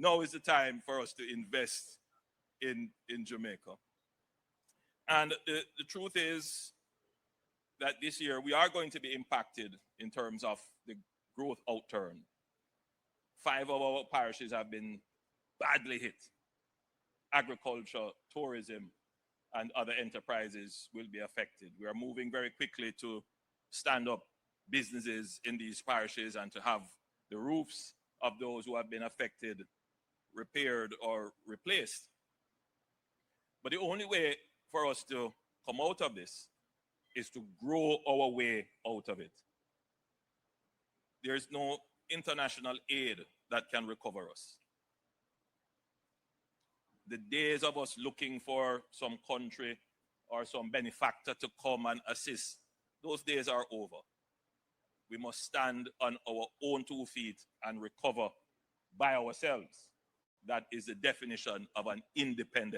Now is the time for us to invest in Jamaica. And the truth is that this year we are going to be impacted in terms of the growth outturn. 5 of our parishes have been badly hit. Agriculture, tourism, and other enterprises will be affected. We are moving very quickly to stand up businesses in these parishes and to have the roofs of those who have been affected repaired or replaced. But the only way for us to come out of this is to grow our way out of it. There's no international aid that can recover us. The days of us looking for some country or some benefactor to come and assist, those days are over. We must stand on our own 2 feet and recover by ourselves. That is the definition of an independent